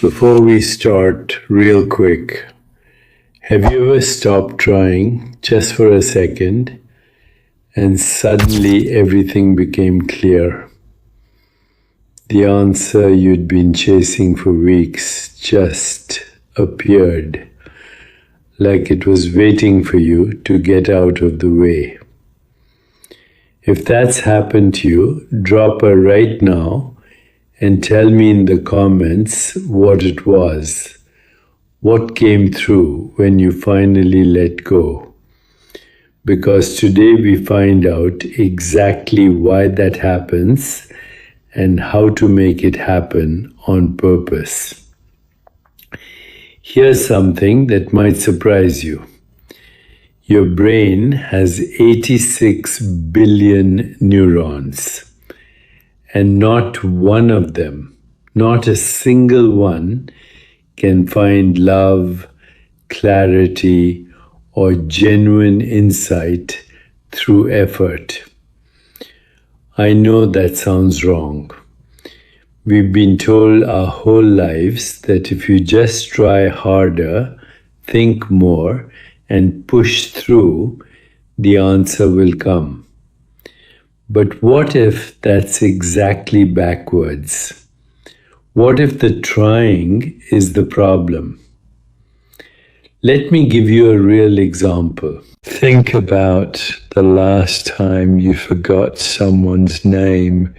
Before we start, real quick, have you ever stopped trying just for a second and suddenly everything became clear? The answer you'd been chasing for weeks just appeared, like it was waiting for you to get out of the way. If that's happened to you, drop a right now and tell me in the comments what it was. What came through when you finally let go? Because today we find out exactly why that happens and how to make it happen on purpose. Here's something that might surprise you. Your brain has 86 billion neurons. And not one of them, not a single one, can find love, clarity, or genuine insight through effort. I know that sounds wrong. We've been told our whole lives that if you just try harder, think more, and push through, the answer will come. But what if that's exactly backwards? What if the trying is the problem? Let me give you a real example. Think about the last time you forgot someone's name.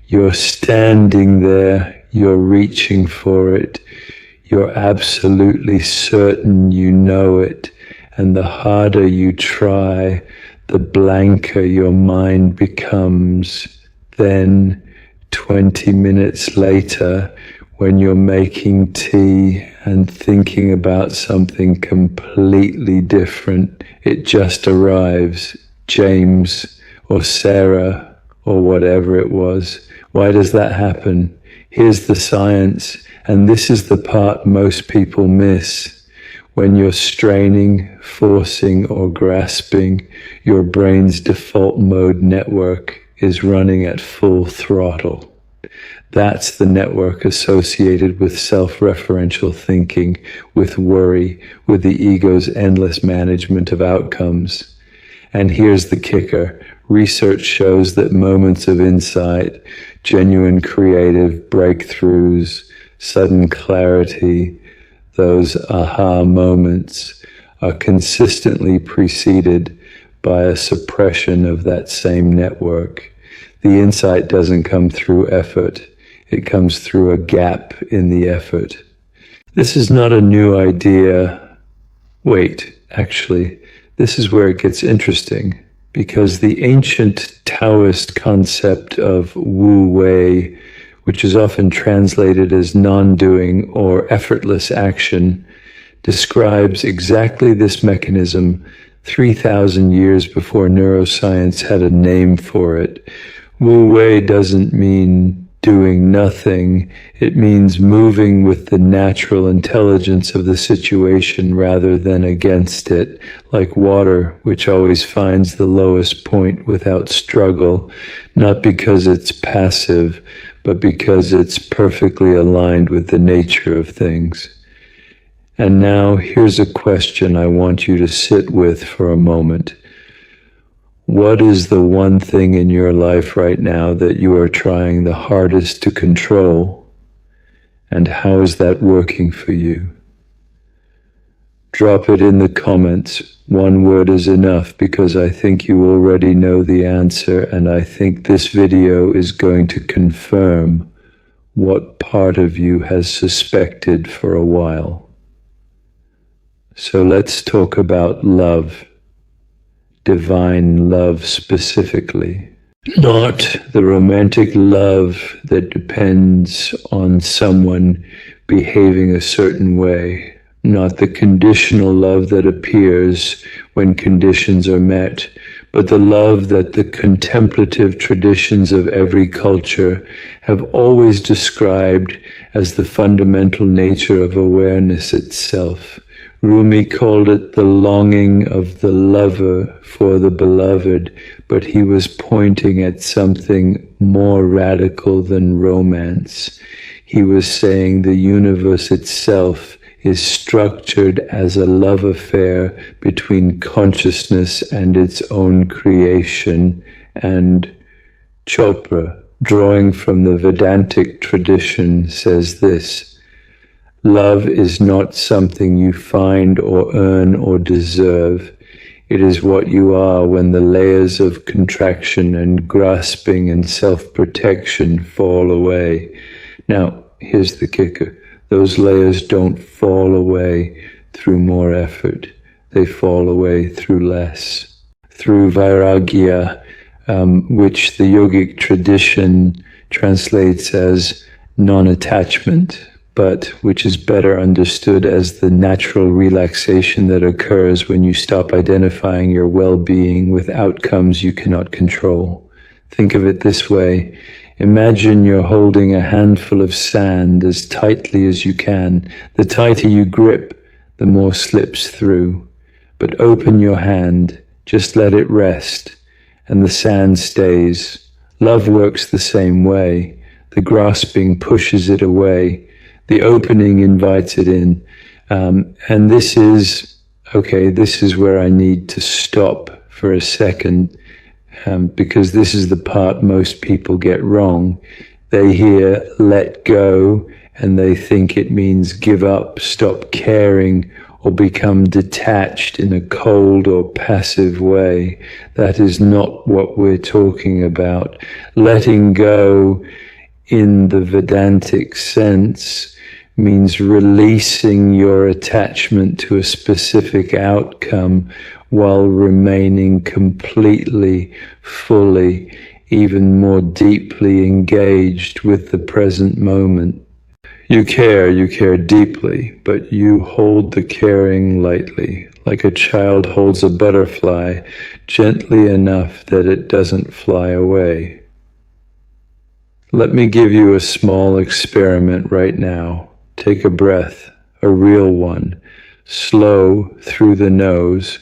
You're standing there, you're reaching for it, you're absolutely certain you know it, and the harder you try, the blanker your mind becomes. Then 20 minutes later, when you're making tea and thinking about something completely different, it just arrives. James or Sarah or whatever it was. Why does that happen? Here's the science, and this is the part most people miss. When you're straining, forcing, or grasping, your brain's default mode network is running at full throttle. That's the network associated with self-referential thinking, with worry, with the ego's endless management of outcomes. And here's the kicker. Research shows that moments of insight, genuine creative breakthroughs, sudden clarity, those aha moments are consistently preceded by a suppression of that same network. The insight doesn't come through effort. It comes through a gap in the effort. This is not a new idea. Wait, actually, this is where it gets interesting, because the ancient Taoist concept of Wu Wei, which is often translated as non-doing or effortless action, describes exactly this mechanism 3,000 years before neuroscience had a name for it. Wu Wei doesn't mean doing nothing. It means moving with the natural intelligence of the situation rather than against it, like water, which always finds the lowest point without struggle, not because it's passive, but because it's perfectly aligned with the nature of things. And now here's a question I want you to sit with for a moment. What is the one thing in your life right now that you are trying the hardest to control? And how is that working for you? Drop it in the comments. One word is enough, because I think you already know the answer, and I think this video is going to confirm what part of you has suspected for a while. So let's talk about love. Divine love specifically. Not the romantic love that depends on someone behaving a certain way. Not the conditional love that appears when conditions are met, but the love that the contemplative traditions of every culture have always described as the fundamental nature of awareness itself. Rumi called it the longing of the lover for the beloved, but he was pointing at something more radical than romance. he was saying the universe itself is structured as a love affair between consciousness and its own creation. And Chopra, drawing from the Vedāntic tradition, says this: love is not something you find or earn or deserve. It is what you are when the layers of contraction and grasping and self-protection fall away. Now, here's the kicker. Those layers don't fall away through more effort. They fall away through less. Through vairāgya, which the yogic tradition translates as non-attachment, but which is better understood as the natural relaxation that occurs when you stop identifying your well-being with outcomes you cannot control. Think of it this way. Imagine you're holding a handful of sand as tightly as you can. The tighter you grip, the more slips through. But open your hand, just let it rest, and the sand stays. Love works the same way. The grasping pushes it away. The opening invites it in. And this is where I need to stop for a second, because this is the part most people get wrong. They hear let go and they think it means give up, stop caring, or become detached in a cold or passive way. That is not what we're talking about. Letting go in the Vedāntic sense means releasing your attachment to a specific outcome while remaining completely, fully, even more deeply engaged with the present moment. You care deeply, but you hold the caring lightly, like a child holds a butterfly, gently enough that it doesn't fly away. Let me give you a small experiment right now. Take a breath, a real one, slow through the nose,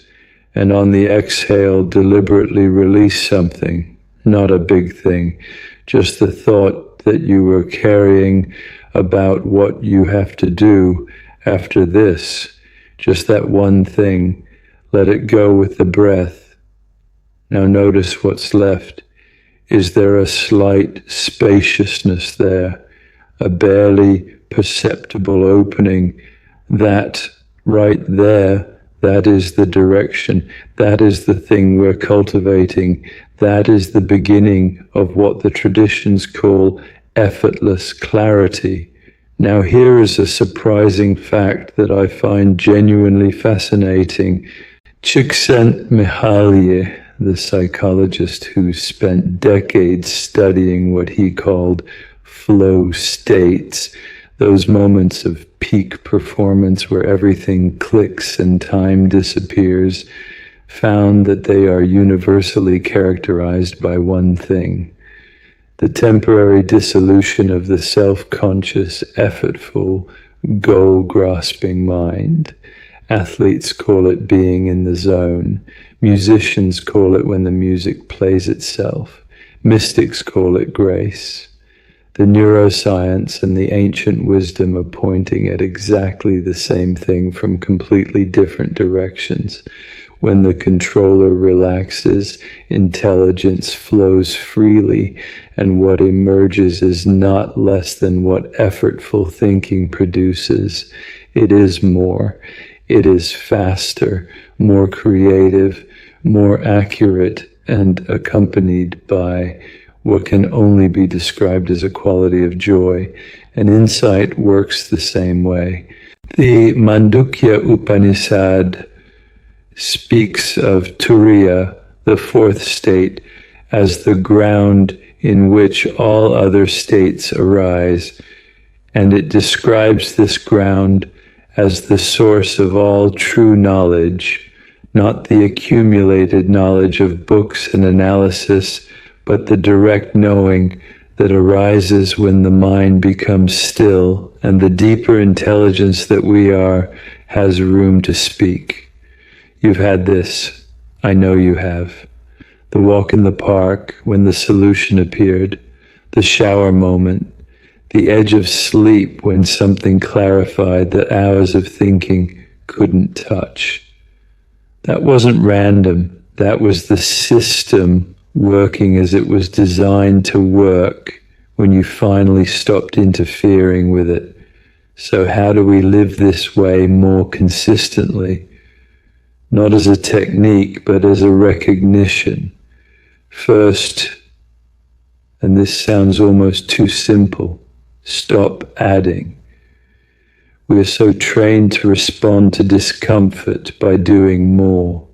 and on the exhale, deliberately release something, not a big thing, just the thought that you were carrying about what you have to do after this, just that one thing. Let it go with the breath. Now notice what's left. Is there a slight spaciousness there, a barely perceptible opening? That right there, that is the direction. That is the thing we're cultivating. That is the beginning of what the traditions call effortless clarity. Now here is a surprising fact that I find genuinely fascinating. Csikszentmihalyi, the psychologist who spent decades studying what he called flow states, those moments of peak performance where everything clicks and time disappears, found that they are universally characterized by one thing: the temporary dissolution of the self-conscious, effortful, goal-grasping mind. Athletes call it being in the zone. Musicians call it when the music plays itself. Mystics call it grace. The neuroscience and the ancient wisdom are pointing at exactly the same thing from completely different directions. When the controller relaxes, intelligence flows freely, and what emerges is not less than what effortful thinking produces. It is more. It is faster, more creative, more accurate, and accompanied by what can only be described as a quality of joy. And insight works the same way. The Mandukya Upanishad speaks of Turiya, the fourth state, as the ground in which all other states arise, and it describes this ground as the source of all true knowledge, not the accumulated knowledge of books and analysis, but the direct knowing that arises when the mind becomes still and the deeper intelligence that we are has room to speak. You've had this. I know you have. The walk in the park when the solution appeared, the shower moment, the edge of sleep when something clarified that hours of thinking couldn't touch. That wasn't random. That was the system working as it was designed to work when you finally stopped interfering with it. So how do we live this way more consistently? Not as a technique, but as a recognition. First, and this sounds almost too simple, stop adding. We are so trained to respond to discomfort by doing more.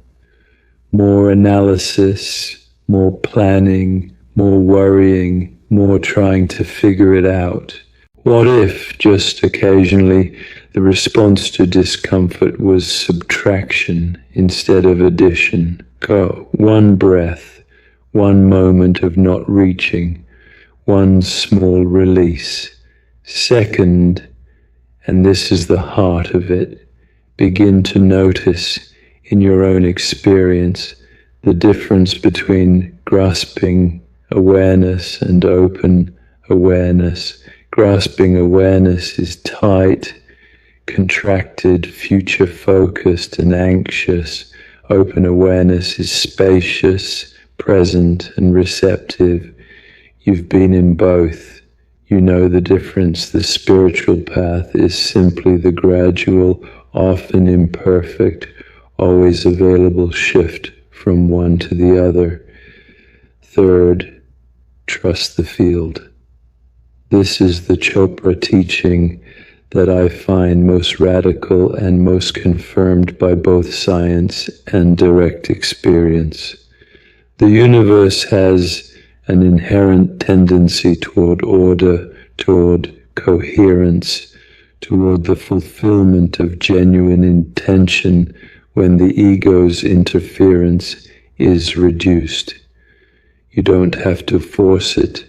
More analysis, more planning, more worrying, more trying to figure it out. What if, just occasionally, the response to discomfort was subtraction instead of addition? Go. One breath, one moment of not reaching, one small release. Second, and this is the heart of it, begin to notice in your own experience the difference between grasping awareness and open awareness. Grasping awareness is tight, contracted, future-focused, and anxious. Open awareness is spacious, present, and receptive. You've been in both. You know the difference. The spiritual path is simply the gradual, often imperfect, always available shift from one to the other. Third, trust the field. This is the Chopra teaching that I find most radical and most confirmed by both science and direct experience. The universe has an inherent tendency toward order, toward coherence, toward the fulfillment of genuine intention when the ego's interference is reduced. You don't have to force it.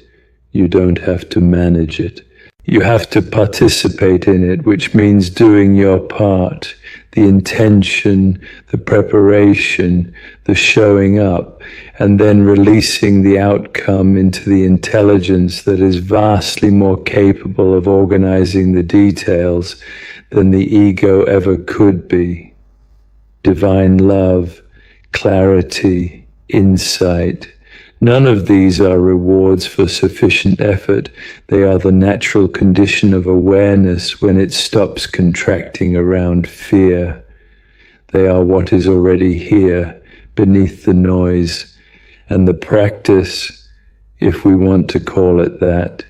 You don't have to manage it. You have to participate in it, which means doing your part, the intention, the preparation, the showing up, and then releasing the outcome into the intelligence that is vastly more capable of organizing the details than the ego ever could be. Divine love, clarity, insight. None of these are rewards for sufficient effort. They are the natural condition of awareness when it stops contracting around fear. They are what is already here, beneath the noise. And the practice, if we want to call it that,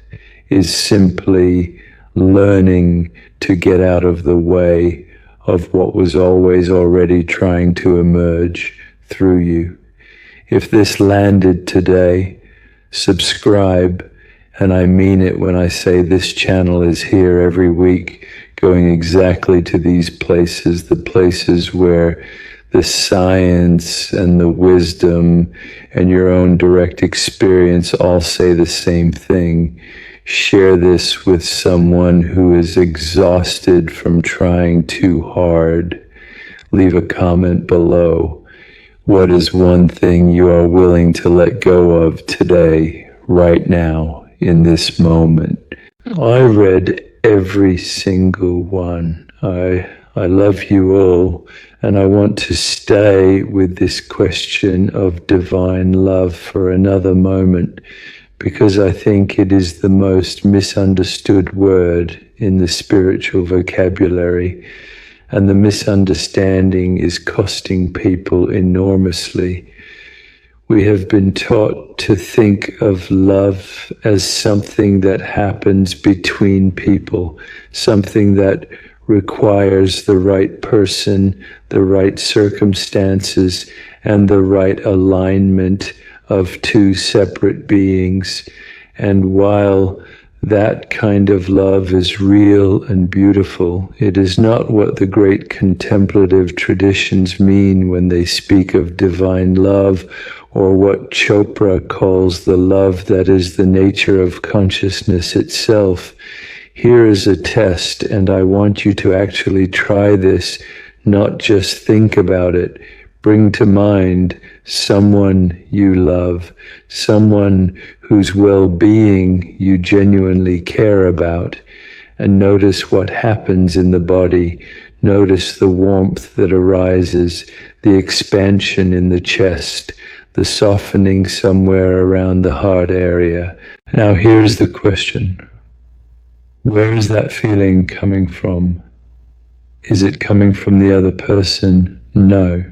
is simply learning to get out of the way of what was always already trying to emerge through you. If this landed today, subscribe, and I mean it when I say this channel is here every week, going exactly to these places, the places where the science and the wisdom and your own direct experience all say the same thing. Share this with someone who is exhausted from trying too hard. Leave a comment below. What is one thing you are willing to let go of today, right now, in this moment? I read every single one. I love you all, and I want to stay with this question of divine love for another moment, because I think it is the most misunderstood word in the spiritual vocabulary. And the misunderstanding is costing people enormously. We have been taught to think of love as something that happens between people, something that requires the right person, the right circumstances, and the right alignment of two separate beings. And while that kind of love is real and beautiful, it is not what the great contemplative traditions mean when they speak of divine love, or what Chopra calls the love that is the nature of consciousness itself. Here is a test, and I want you to actually try this, not just think about it. bring to mind someone you love, someone whose well-being you genuinely care about, and notice what happens in the body. Notice the warmth that arises, the expansion in the chest, the softening somewhere around the heart area. Now here's the question. Where is that feeling coming from? Is it coming from the other person? No.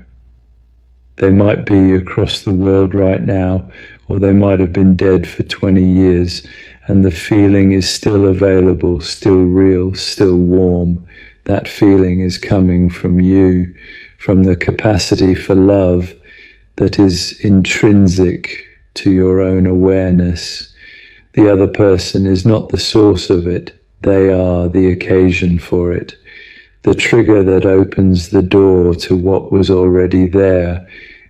They might be across the world right now, or they might have been dead for 20 years, and the feeling is still available, still real, still warm. That feeling is coming from you, from the capacity for love that is intrinsic to your own awareness. The other person is not the source of it. They are the occasion for it, the trigger that opens the door to what was already there.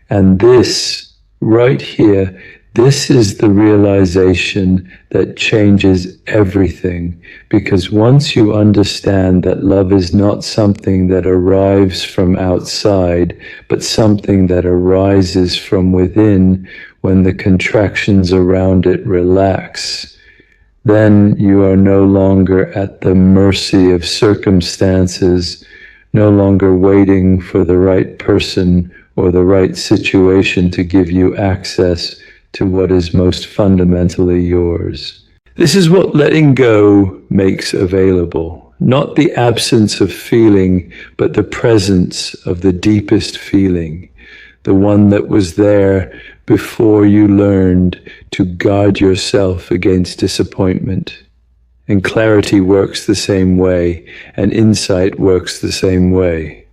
And this, right here, this is the realization that changes everything. Because once you understand that love is not something that arrives from outside, but something that arises from within, when the contractions around it relax, then you are no longer at the mercy of circumstances, no longer waiting for the right person or the right situation to give you access to what is most fundamentally yours. This is what letting go makes available. Not the absence of feeling, but the presence of the deepest feeling, the one that was there before you learned to guard yourself against disappointment. And clarity works the same way, and insight works the same way.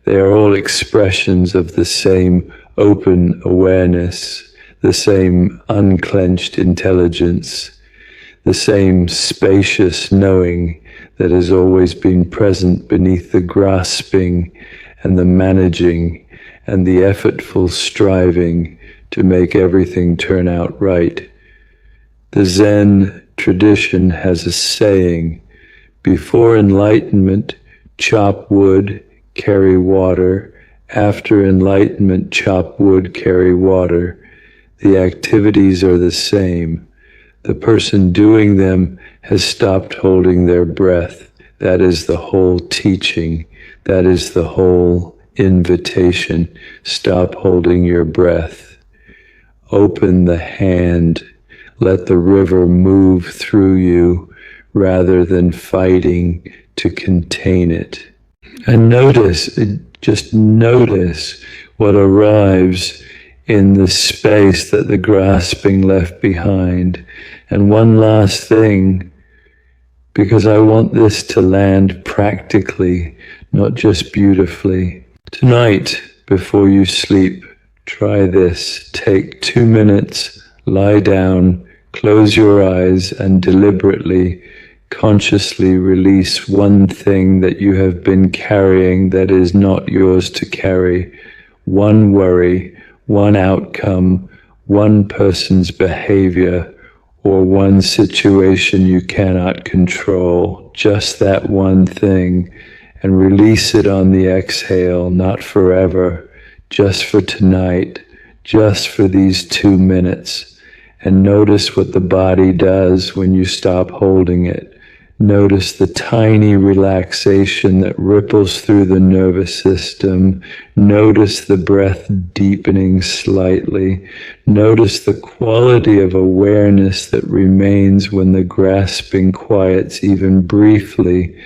They are all expressions of the same open awareness, the same unclenched intelligence, the same spacious knowing that has always been present beneath the grasping and the managing and the effortful striving to make everything turn out right. The Zen tradition has a saying, before enlightenment, chop wood, carry water. After enlightenment, chop wood, carry water. The activities are the same. The person doing them has stopped holding their breath. That is the whole teaching. That is the whole invitation. Stop holding your breath. Open the hand. Let the river move through you rather than fighting to contain it. And just notice what arrives in the space that the grasping left behind. And one last thing, because I want this to land practically, not just beautifully. Tonight, before you sleep, try this. Take 2 minutes, lie down, close your eyes, and deliberately, consciously release one thing that you have been carrying that is not yours to carry. One worry, one outcome, one person's behavior, or one situation you cannot control. Just that one thing, and release it on the exhale, not forever, just for tonight, just for these 2 minutes. And notice what the body does when you stop holding it. Notice the tiny relaxation that ripples through the nervous system. Notice the breath deepening slightly. Notice the quality of awareness that remains when the grasping quiets even briefly,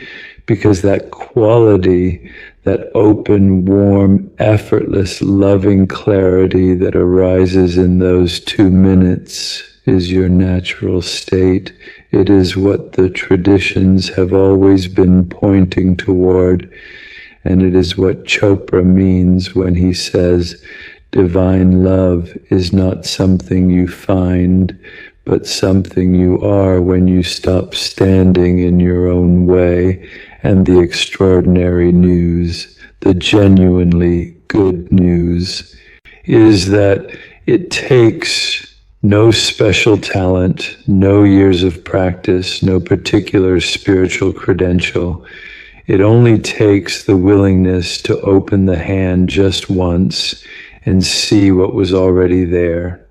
because that quality, that open, warm, effortless, loving clarity that arises in those 2 minutes is your natural state. It is what the traditions have always been pointing toward, and it is what Chopra means when he says, divine love is not something you find, but something you are when you stop standing in your own way. And the extraordinary news, the genuinely good news, is that it takes no special talent, no years of practice, no particular spiritual credential. It only takes the willingness to open the hand just once and see what was already there.